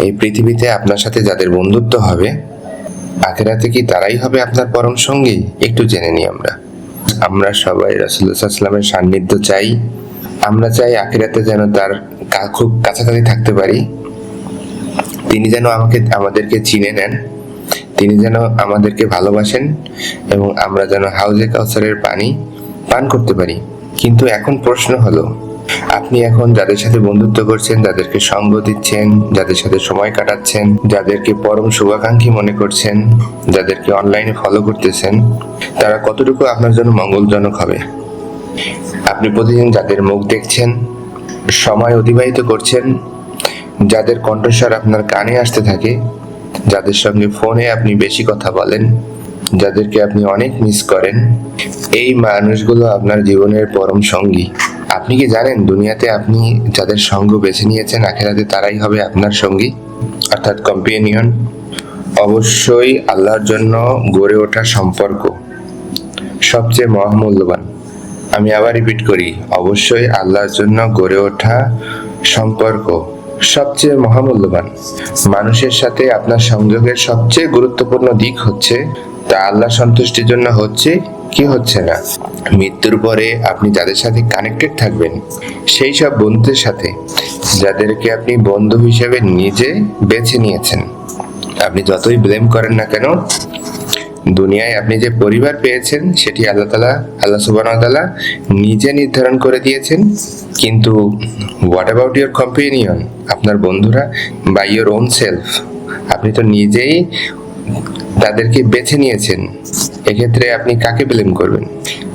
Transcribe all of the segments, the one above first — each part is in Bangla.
এই পৃথিবীতে আপনার সাথে যাদের বন্ধুত্ব হবে, আখিরাতে কি তারাই হবে আপনার পরম সঙ্গী? একটু জেনে নিই আমরা সবাই রাসূলুল্লাহ সাল্লাল্লাহু আলাইহি ওয়াসাল্লামের সান্নিধ্য চাই। আমরা চাই আখিরাতে যেন তার খুব কাছাকাছি থাকতে পারি। তিনি যেন আমাদেরকে চিনে নেন, তিনি যেন আমাদেরকে ভালোবাসেন এবং আমরা যেন হাউজে কাউসারের পানি পান করতে পারি। কিন্তু এখন প্রশ্ন হলো, আপনি এখন যাদের সাথে বন্ধুত্ব করছেন, যাদেরকে সঙ্গ দিচ্ছেন, যাদের সাথে সময় কাটাচ্ছেন, যাদেরকে পরম শুভাকাঙ্ক্ষী মনে করছেন, যাদেরকে অনলাইনে ফলো করতেছেন, তারা কতটুকু আপনার জন্য মঙ্গলজনক হবে? আপনি প্রতিদিন যাদের মুখ দেখছেন, সময় অতিবাহিত করছেন, যাদের কণ্ঠস্বর আপনার কানে আসতে থাকে, যাদের সঙ্গে ফোনে আপনি বেশি কথা বলেন, যাদেরকে আপনি অনেক মিস করেন, এই মানুষগুলো আপনার জীবনের পরম সঙ্গী। আপনি কি জানেন দুনিয়াতে আপনি যাদের সঙ্গ বেছে নিয়েছেন, আখিরাতে তারাই হবে আপনার সঙ্গী, অর্থাৎ কম্পেনিয়ন। অবশ্যই আল্লাহর জন্য গড়ে ওঠা সম্পর্ক সবচেয়ে মহামূল্যবান। আমি আবার রিপিট করি, অবশ্যই আল্লাহর জন্য গড়ে ওঠা সম্পর্ক সবচেয়ে মহামূল্যবান। মানুষের সাথে আপনার সংযোগের সবচেয়ে গুরুত্বপূর্ণ দিক হচ্ছে তা আল্লাহ সন্তুষ্টির জন্য হচ্ছে কি হচ্ছে না। মৃত্যুর পরে আপনি যাদের সাথে কানেক্টেড থাকবেন, সেই সব বন্ধুদের সাথে যাদেরকে আপনি বন্ধু হিসেবে নিজে বেছে নিয়েছেন। আপনি যতই ব্লেম করেন না কেন, দুনিয়ায় আপনি যে পরিবার পেয়েছেন সেটি আল্লাহ সুবহানাহু ওয়া তাআলা নিজে নির্ধারণ করে দিয়েছেন। কিন্তু হোয়াট অ্যাবাউট ইওর কম্পেনিয়ন, আপনার বন্ধুরা, বাই ইওর ওন সেলফ? আপনি তো নিজেই তাদেরকে বেছে নিয়েছেন, এক্ষেত্রে আপনি কাকে ব্লেম করবেন?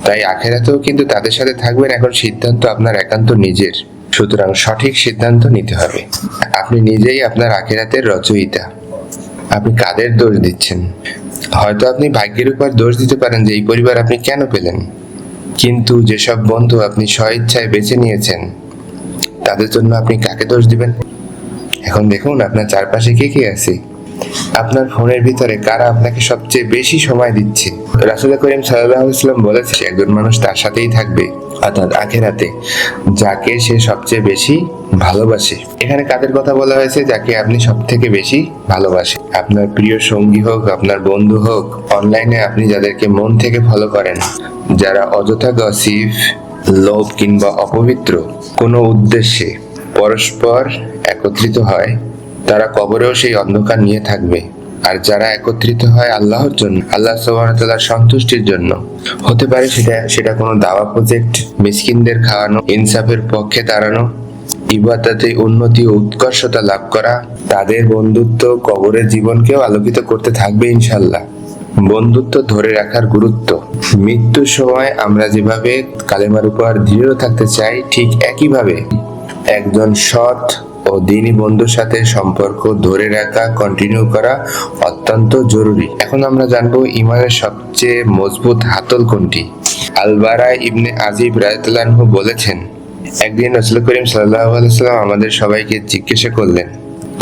তাই আখিরাতেও কিন্তু তাদের সাথে থাকবেন, এখন সিদ্ধান্ত আপনার একান্ত নিজের। সুতরাং সঠিক সিদ্ধান্ত নিতে হবে। আপনি নিজেই আপনার আখিরাতের রচয়িতা। আপনি কাদের দোষ দিচ্ছেন? হয়তো আপনি ভাগ্যের উপর দোষ দিতে পারেন যে এই পরিবার আপনি কেন পেলেন, কিন্তু যেসব বন্ধু আপনি স্বইচ্ছায় বেছে নিয়েছেন, তাদের জন্য আপনি কাকে দোষ দিবেন? এখন দেখুন আপনার চারপাশে কে কে আছে, আপনার ফোনের ভিতরে কারা আপনাকে সবচেয়ে বেশি সময় দিচ্ছে। রাসূল করিম সাল্লাল্লাহু আলাইহি ওয়াসাল্লাম বলেছে, একজন মানুষ তার সাথেই থাকবে, অর্থাৎ আখিরাতে, যাকে সে সবচেয়ে বেশি ভালোবাসে। এখানে কাদের কথা বলা হয়েছে? যাকে আপনি সব থেকে বেশি ভালোবাসেন। আপনার প্রিয় সঙ্গী হোক, আপনার বন্ধু হোক, অনলাইনে আপনি যাদেরকে মন থেকে ফলো করেন, যারা অযথা গসিপ, লোভ কিংবা অপবিত্র কোনো উদ্দেশ্যে পরস্পর একত্রিত হয়, তারা কবরেও সেই অন্ধকার নিয়ে থাকবে। আর যারা একত্রিত হয় আল্লাহর জন্য, আল্লাহ সুবহানাহু ওয়া তাআলার সন্তুষ্টির জন্য, হতে পারে সেটা কোনো দাওয়া প্রজেক্ট, মিসকিনদের খাওয়ানো, ইনসাফের পক্ষে দাঁড়ানো, ইবাদতে উন্নতি ও উৎকর্ষতা লাভ করা, তাদের বন্ধুত্ব কবরের জীবনকেও আলোকিত করতে থাকবে ইনশাআল্লাহ। বন্ধুত্ব ধরে রাখার গুরুত্ব। মৃত্যুর সময় আমরা যেভাবে কালেমার উপর দৃঢ় থাকতে চাই, ঠিক একইভাবে একজন সৎ ও দ্বীনী বন্ধুর সাথে সম্পর্ক ধরে রাখা, কন্টিনিউ করা অত্যন্ত জরুরি। এখন আমরা জানবো ঈমানের সবচেয়ে মজবুত হাতল কোনটি। আল-বারা ইবনে আজিব রাদিয়াল্লাহু আনহু বলেছেন, একদিন রাসূল করিম সাল্লাল্লাহু আলাইহি ওয়াসাল্লাম আমাদের সবাইকে জিজ্ঞাসা করলেন,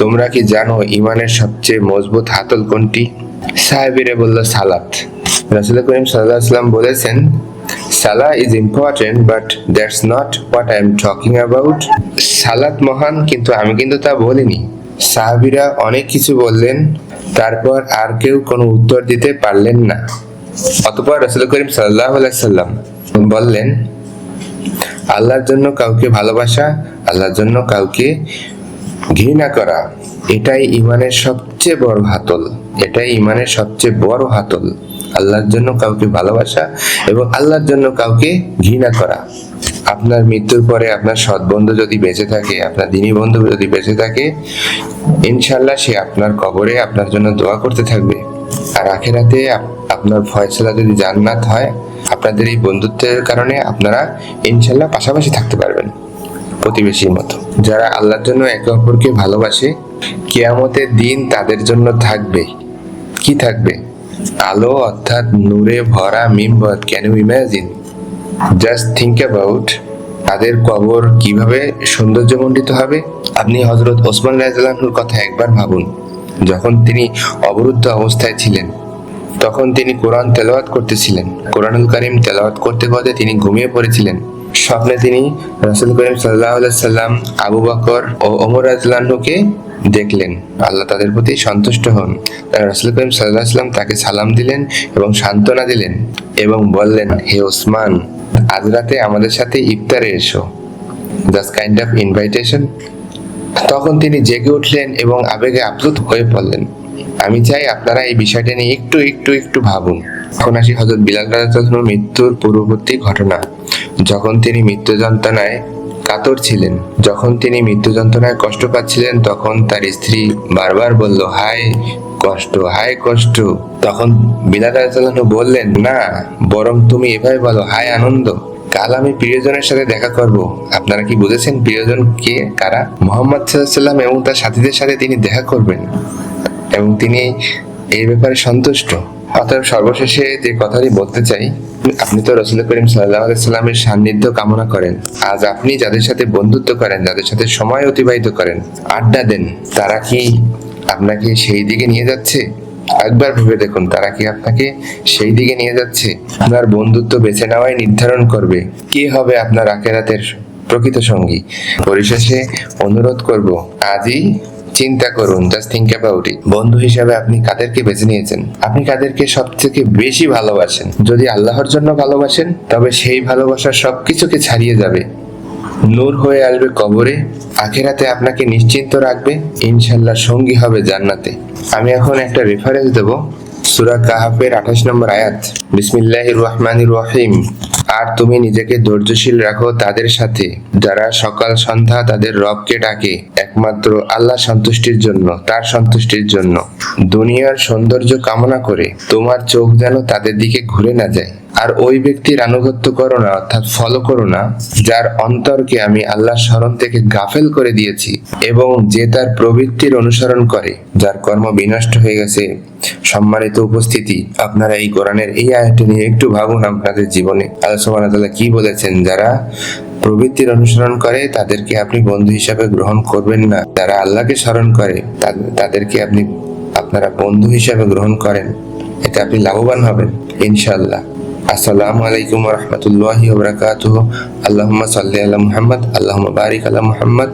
তোমরা কি জানো ঈমানের সবচেয়ে মজবুত হাতল কোনটি? সাহাবীরা বলল, সালাত। রাসূল করিম সাল্লাল্লাহু আলাইহি ওয়াসাল্লাম বলেছেন, সালাহ is important but that's not what I am talking about. সালাত মহান, কিন্তু আমি কিন্তু তা বলিনি। সাহাবীরা অনেক কিছু বললেন, তারপর আর কেউ কোনো উত্তর দিতে পারলেন না। অতঃপর রাসূল করিম সাল্লাল্লাহু আলাইহি ওয়াসাল্লাম বললেন, আল্লাহর জন্য কাউকে ভালোবাসা, আল্লাহর জন্য কাউকে ঘৃণা করা, এটাই ঈমানের সবচেয়ে বড় হাতল। এটাই ঈমানের সবচেয়ে বড় হাতল। আল্লাহর জন্য কাউকে ভালোবাসা এবং আল্লাহর জন্য কাউকে ঘৃণা করা। আপনার মৃত্যুর পরে আপনার সৎ বন্ধু যদি বেঁচে থাকে, আপনার দ্বীনী বন্ধু যদি বেঁচে থাকে, ইনশাআল্লাহ সে আপনার কবরে আপনার জন্য দোয়া করতে থাকবে। আর আখিরাতে আপনার ফয়সালা যদি জান্নাত হয়, আপনাদের এই বন্ধুত্বের কারণে আপনারা ইনশাআল্লাহ পাশাপাশি থাকতে পারবেন, প্রতিবেশীর মতো। যারা আল্লাহর জন্য একে অপরকে ভালোবাসে, কিয়ামতের দিন তাদের জন্য থাকবে কি? থাকবে আলো, অর্থাৎ নূরে ভরা মিম্বর। Can you imagine? Just think about তাদের কবর কিভাবে সৌন্দর্যমণ্ডিত হবে। আপনি হযরত ওসমান রাদিয়াল্লাহু আনহুর কথা একবার ভাবুন। যখন তিনি অবরুদ্ধ অবস্থায় ছিলেন, তখন তিনি কোরআন তেলাওয়াত করতেছিলেন। কোরআনুল কারীম তেলাওয়াত করতে করতে তিনি ঘুমিয়ে পড়েছিলেন। স্বপ্নে তিনি রাসূল করিম সাল্লাল্লাহু আলাইহি সাল্লাম, আবু বকর ও ওমর রাদিয়াল্লাহু আনহুকে দেখলেন। আল্লাহ তাদের প্রতি সন্তুষ্ট হন। রাসূল করিম সাল্লাল্লাহু আলাইহি সাল্লাম তাকে সালাম দিলেন এবং সান্ত্বনা দিলেন এবং বললেন, হে ওসমান, আজ রাতে আমাদের সাথে ইফতারে এসো। Just kind of invitation. তখন তিনি জেগে উঠলেন এবং আবেগে আপ্লুত হয়ে পড়লেন। আমি চাই আপনারা এই বিষয়টা নিয়ে একটু ভাবুন। এখন আসি হযরত বিলাল রাদিয়াল্লাহু আনহুর মৃত্যুর পূর্ববর্তী ঘটনা। যখন তিনি মৃত্যু যন্ত্রণায় কাতর ছিলেন, যখন তিনি মৃত্যু যন্ত্রণায় কষ্ট পাচ্ছিলেন, তখন তার স্ত্রী বারবার বলল, হায় কষ্ট, হায় কষ্ট। তখন বিলাল রাদিয়াল্লাহু আনহু বললেন, না, বরং তুমি এভাবে বলো, হায় আনন্দ। কাল আমি প্রিয়জনের সাথে দেখা করব। আপনারা কি বুঝেছেন প্রিয়জন কে, কারা? মুহাম্মদ সাল্লাল্লাহু আলাইহি ওয়াসাল্লাম এবং তার সাথীদের সাথে তিনি দেখা করবেন এবং তিনি এই ব্যাপারে সন্তুষ্ট। অতএব সর্বশেষে যে কথাটি বলতে চাই, আপনি তো রাসূল করিম সাল্লাল্লাহু আলাইহি সাল্লামের সান্নিধ্য কামনা করেন। আজ আপনি যাদের সাথে বন্ধুত্ব করেন, যাদের সাথে সময় অতিবাহিত করেন, আড্ডা দেন, তারা কি আপনাকে সেই দিকে নিয়ে যাচ্ছে? একবার ভেবে দেখুন, তারা কি আপনাকে সেই দিকে নিয়ে যাচ্ছে? আপনার বন্ধুত্ব বেছে নেওয়াই নির্ধারণ করবে কে হবে আপনার আখিরাতের প্রকৃত সঙ্গী। পরিশেষে অনুরোধ করব, আজই চিন্তা করুন, জাস্ট থিংক অ্যাবাউট ইট। বন্ধু হিসাবে আপনি কাদেরকে বেছে নিয়েছেন? আপনি কাদেরকে সবথেকে বেশি ভালোবাসেন? যদি আল্লাহর জন্য ভালোবাসেন, তবে সেই ভালোবাসা সবকিছুকে ছাড়িয়ে যাবে, নূর হয়ে আসবে কবরে, আখিরাতে আপনাকে নিশ্চিন্ত রাখবে, ইনশাআল্লাহ সঙ্গী হবে জান্নাতে। আমি এখন একটা রেফারেন্স দেব, সূরা কাহাফের 28 নম্বর আয়াত। বিসমিল্লাহির রহমানির রহিম। আর তুমি নিজেকে ধৈর্যশীল রাখো তাদের সাথে যারা সকাল সন্ধ্যা তাদের রবকে ডাকে একমাত্র আল্লাহ সন্তুষ্টির জন্য, তার সন্তুষ্টির জন্য, দুনিয়ার সৌন্দর্য কামনা করে তোমার চোখ যেন তাদের দিকে ঘুরে না যায়। আর ওই ব্যক্তির আনুগত্য করো না, অর্থাৎ ফলো করো না, যার অন্তরকে আমি আল্লাহর স্মরণ থেকে গাফেল করে দিয়েছি এবং যে তার প্রবৃত্তির অনুসরণ করে, যার কর্ম বিনষ্ট হয়ে গেছে। সম্মানিত উপস্থিতি, আপনারা এই কোরআনের এই আয়াতটি নিয়ে একটু ভাবুন আপনাদের জীবনে আল্লাহ সুবহানাহু ওয়া তাআলা কি বলেছেন। যারা প্রবৃত্তির অনুসরণ করে তাদেরকে আপনি বন্ধু হিসাবে গ্রহণ করবেন না, যারা আল্লাহকে স্মরণ করে তাদেরকে আপনারা বন্ধু হিসাবে গ্রহণ করেন, এতে আপনি লাভবান হবেন ইনশাআল্লাহ। আসসালামু আলাইকুম ওয়া রাহমাতুল্লাহি ওয়া বারাকাতুহু। আল্লাহুম্মা সাল্লি আলা মুহাম্মদ, আল্লাহুম্মা বারিক আলা মুহাম্মদ।